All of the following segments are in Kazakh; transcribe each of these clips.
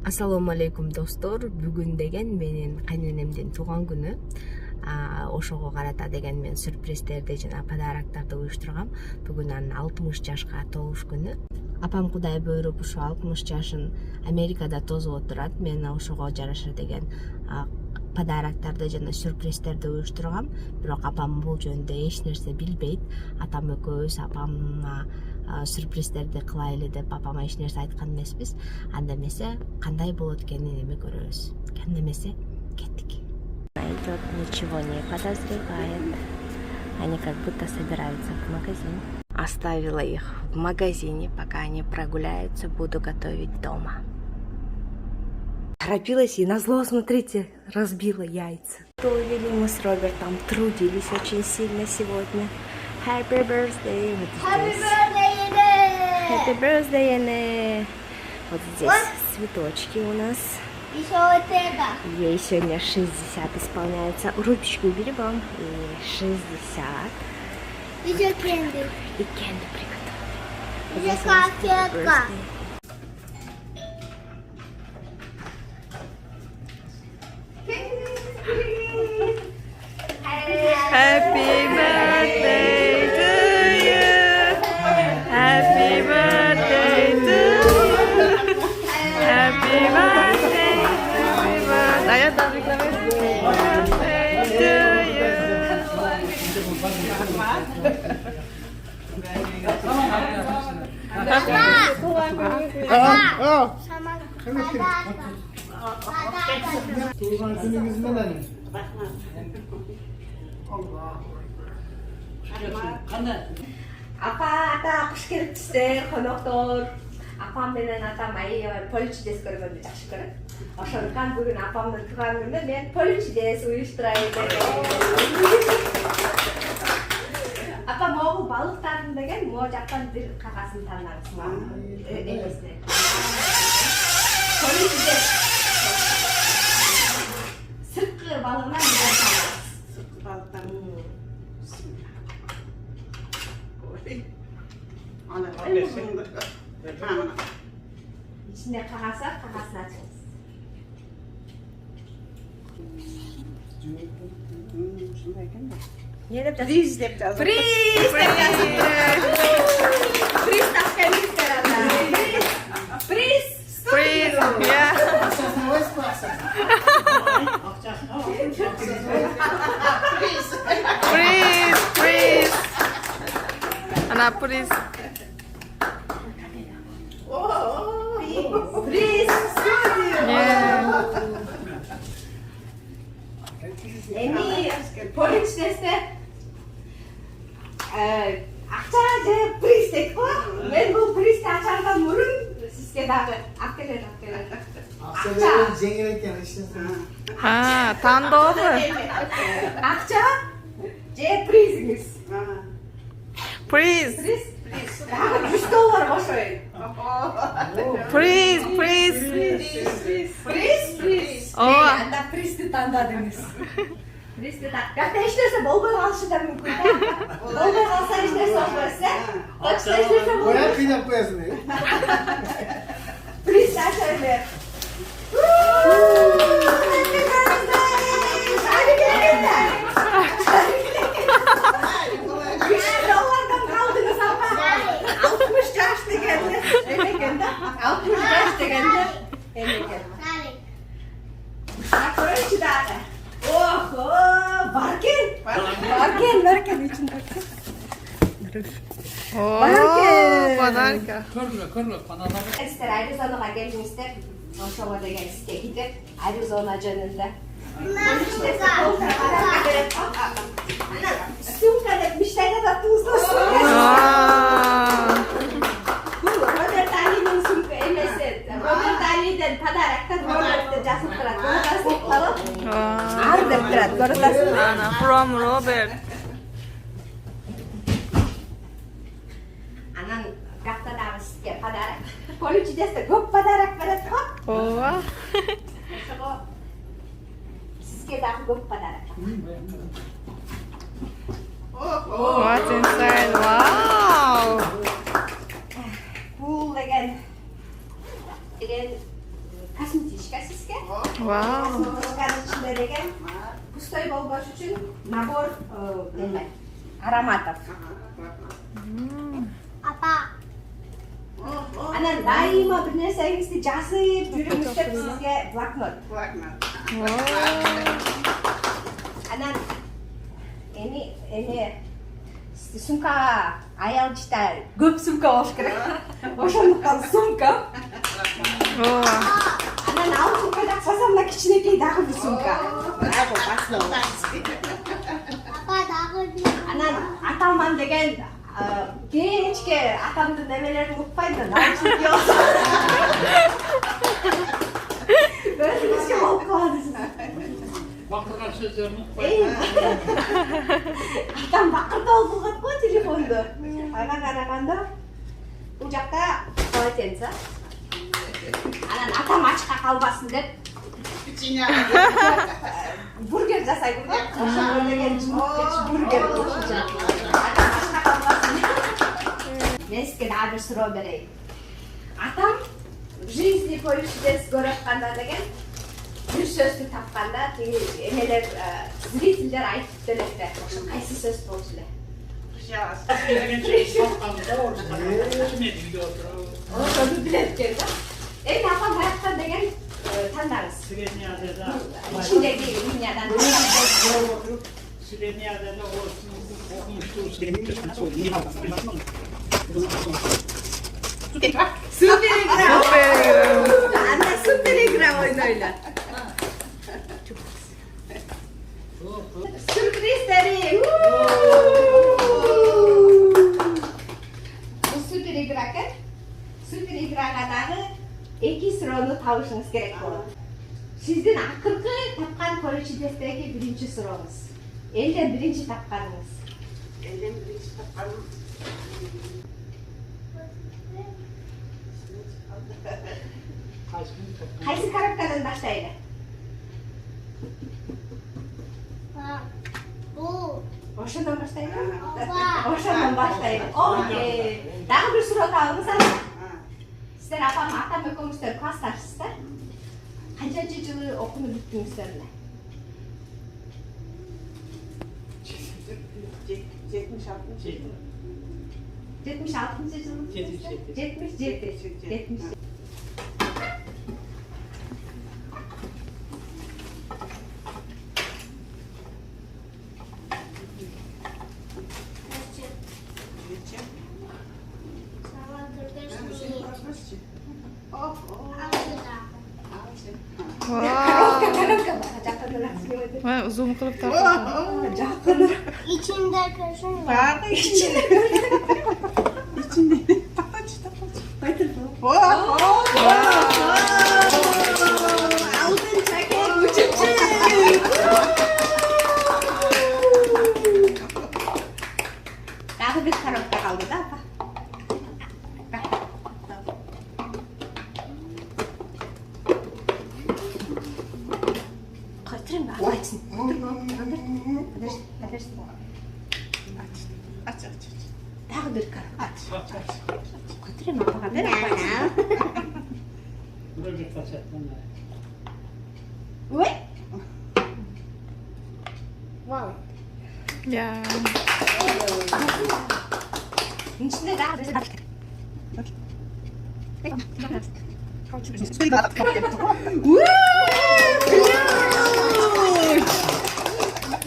Ассаламу алейкум достор. Бүгүн деген менин кайненемдин тууган күнү. Ошого карата деген мен сюрприздерди жана подароктарды уюштургам. Бүгүн анын 60 жашка толуш күнү. Апам Кудай буйруп ушу 60 жашын Америкада тосуп отурат. Мен ошого жараша деген подароктарды жана сюрприздерди уюштургам. Бирок апам бул жөнүндө эч нерсе билбейт. Атам экөөбүз апамга сюрприздерди кылайлы деп апама эч нерсе айткан эмеспиз. Анда эмесе кандай болот экенин эми көрөбүз. Анда эмесе кеттик. Идет, ничего не подозревает. Они как будто собираются в магазин. Оставила их в магазине, пока они прогуляются, буду готовить дома. Торопилась и назло, смотрите, разбила яйца. Готовили мы с Робертом, трудились очень сильно сегодня. Happy birthday! Happy birthday, Anne! Вот здесь цветочки у нас. Ей сегодня 60 исполняется. Ручки убери вам. И 60. Еще кенди. И кенди приготовили. Еще конфетка. Happy birthday to you. Happy birthday to you. Happy birthday. Happy birthday. Ayo tarik lagi. Birthday to you. Tuğban günümüz ne benim? Allah. Ата куш келипсиздер, коноктор. Апам менен атам аябай поличидес көргөндү жакшы көрөт. Ошондуктан бүгүн апамдын тууган күнүндө мен поличидес уюштурайын дедим. Апам могу балыктарын деген могу жактан бир кагасын тандаңыз. Эмесине. Поличидес. Сырткы балыгынан бир тандаңыз. Сырткы балыктан. İçinde kağıt var, kağıtını açıyoruz. Ne yapacağız? Friz yapacağız. Friz! Friz taşkeniz herhalde. Friz! Freeze, yeah. Freeze, freeze. Ana, freeze. Friz! Yeah. Emi, poliç deste. Akçaca friz tek var. Ben bu friz açardan vurun. Sizge dağı akkeler. Aksever'in cengirekken işte. Ha, tandoğru. Akça, C priziniz. Freeze, Friz? Daha $100 boşayın. freeze, freeze. Friz? Oo. Anda frizdi tandadınız. Frizdi tandadınız. Hatta hiç derse bol bol alışı da mümkün. Bol bol alsa hiç derse olmazsa. Kaçta hiç derse bol bol. Oraya kıyıda koyasın. Friz açarlar. $100'dan kaldınız ama 60 yaş degende. Emekende. 60 yaş degende. Emekende. Koyun içi daha. Oho, varken içinde. Oo, Pодарки. подарка. Körlü, panalar. İster Arizonaga gelmişler. Oşova da gelişte gidip Arizona canında. Sumka demişler de tuzlu sumka. Aa, Bu Robert Ali'nin sumka emesi. Robert Ali'den padaraktan Robert'te jasıp kırat. Bunu da alıp aa. ardım kırat. Gördün Ana, from Robert. Anan kakta da sizge padarak. Poliçi deste çok padarak veret. Oo. Sizge daha çok padarak. What's inside? Wow. Cool again. Again, косметичка сизге. Вау. Косметиканын ичинде деген пустой болбош үчүн набор неме ароматов. Апа. Анан дайыма бир нерсеңизди жазып жүрүңүз деп сизге блокнот. Анан эми сумка аял жита көп сумка болуш керек. Ошондуктан сумка. Анан ал сумкада акчасына кичинекей дагы бир сумка. Апа дагы бир. Анан аталман деген кечке атамдын немелерин укпайм да наушники болсо. Өзүңүзчө болуп каласыз. Бактырган сөздөрүн укпай. Атам бакырдоо кылгат го телефонду. Ага караганда бул жакта полотенце. Анан атам ачка калбасын деп бургер жасайм да. Ошо деген бургер. Атам ачка калбасын деп. Мен сизге дагы бир суроо берейин. Атам в жизни поющий көрөтканда деген bir sözdü tapkanda emeler zriteller aytıp delekte. Kaysı söz bolsun? Onu biletken de. En apam hayattan degen tandarız. İçindeki dünyadan. Süper Anne süper ekran oynuyorlar. Sürprizleri. Bu süper ekran. Süper ekran'dagi iki suroni tavışınız gerek bo'ladi. Sizin akırkı tapkan ko'ruvchilikdagi birinchi surovingiz. Elden birinchi tapkanınız. Elden birinchi tapkanim. Qaysi karakterdan boshlaydi? Bu. O'shandan boshlaydi? Opa. O'shandan boshlaydi. Okey. Dag'i bir suro tavimiz ana. Sizlar apam, atam ikkovingizlar klassdarsizlar. Qancha yil o'qishni bitdingizlar? 76 yıl. 77. Vay, zoom kılıp tartışalım. İçinde kaşın var. Bak içinde. İçinde. Altın çeket uçucu. Daha bir tarafta kaldı da apa? Koyturun bak, açın. Aç. Daha bir karar. Aç. Koyturun bak, ver apa? Uy. Wow. Ya. İçinde daha bir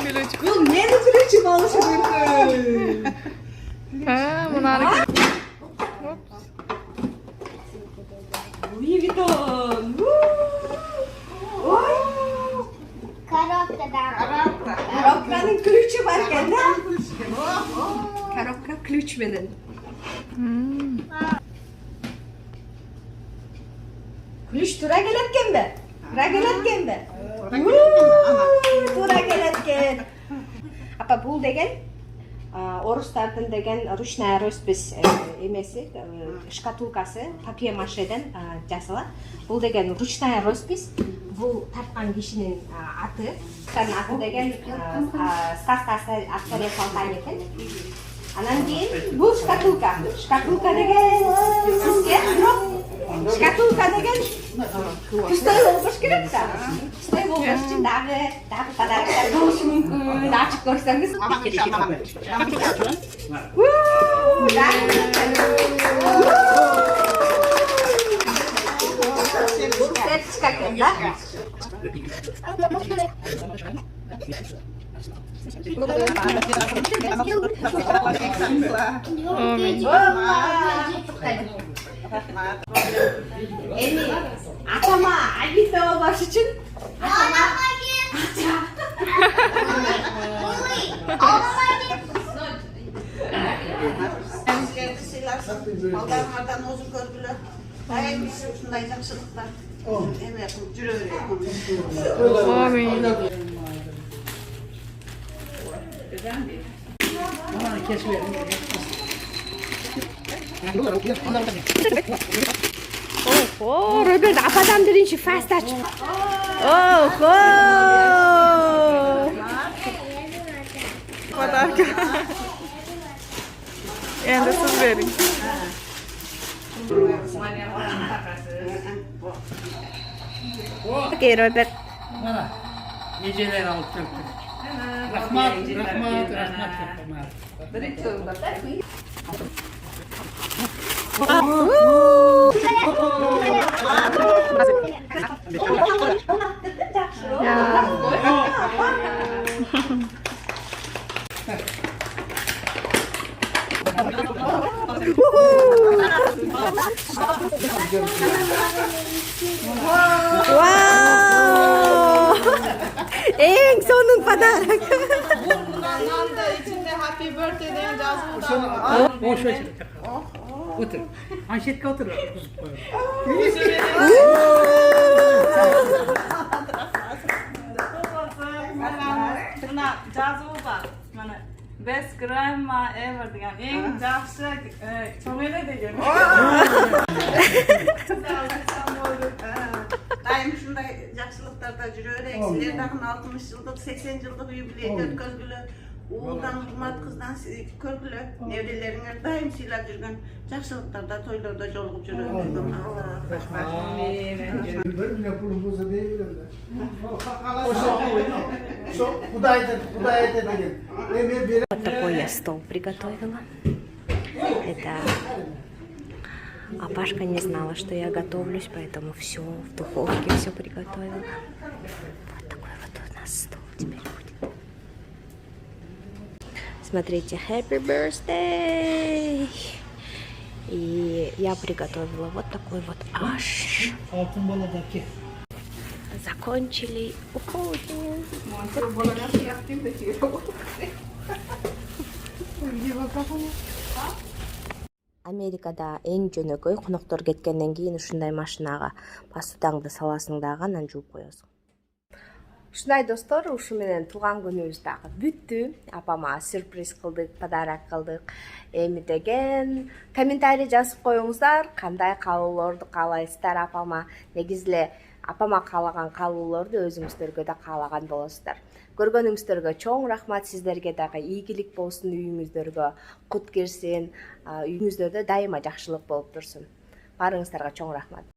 Gülüç. Bu ne gülücü balışı mümkün? Ha, bunlar. Louis Vuitton. Oy. Коробка. Коробканың ключі бар екен да? Коробка ключменен. Ключ тура келеткен бе? Тура келеткен. Апа, бұл деген орыстардың деген ручная роспись емесі, шкатулкасы папье-машеден жасалады. Бұл деген ручная роспись. Бұл тапқан кишinin аты. Аты деген сказкасы авторы қалған екен. Анан кейін бұл шкатулка. Шкатулка деген сізге Шкатулка деген пустой болбош керек да. Пустой болбош үчүн дагы подароктор болушу мүмкүн. Ачып көрсөңүз. Сертификат да. Эми атама албетте болбош үчүн Балдарыңардан озун көргүлө. Дайым ушундай жакшылыктар. Эме жүрө берет. Amin. Bana kesmeyelim. О, Роберт, ападан биринчи фаст ач. Ого! Подарка. Endi siz bering. Окей, Роберт. Bana geceler alıp döktüm. Rahmat, rahmat, rahmat. Вау! Эң сонун подарок. Nanda içinde happy birthday diye yazılı Boş ver. Otur. Manşetka otur. Buna жазуу бар. Mana best grandma ever degan eng yaxshi cho'mela degan. Daim shunday yaxshiliklarda yuraverek. Sizlar tag'in 60 yillik, 80 yillik yubileyni o'tkazgili. Oğuldan, hurmat kızdan körgülü. Nevrileringer daim siylap жүргөн жақсылықтарда, тойларда жолугуп жүрөт. Bir pulumuzu değil de. Куда это деген? Вот такой я стол приготовила. Это Пашка не знала, что я готовлюсь, поэтому все в духовке все приготовила. Вот такой вот у нас стол теперь будет. Смотрите, happy birthday! И я приготовила вот такой вот аш. Altın baladaki. Закончили, уходим. Америкада эң жөнөкөй коноктор кеткенден кийин ушундай машинага посудаңды саласың дагы анан жууп коесуң. Ушундай достор, ушу менен тууган күнүбүз дагы бүттү. Апама сюрприз кылдык, подарок кылдык. Эми деген комментарий жазып коюңуздар, кандай каалоолорду каалайсыздар апама. Негизи эле апама каалаган каалоолорду өзүңүздөргө да каалаган болосуздар. Көргөнүңүздөргө чоң рахмат, сиздерге дагы ийгилик болсун, үйүңүздөргө кут кирсин, үйүңүздөрдө дайыма жакшылык болуп турсун. Баарыңыздарга чоң рахмат.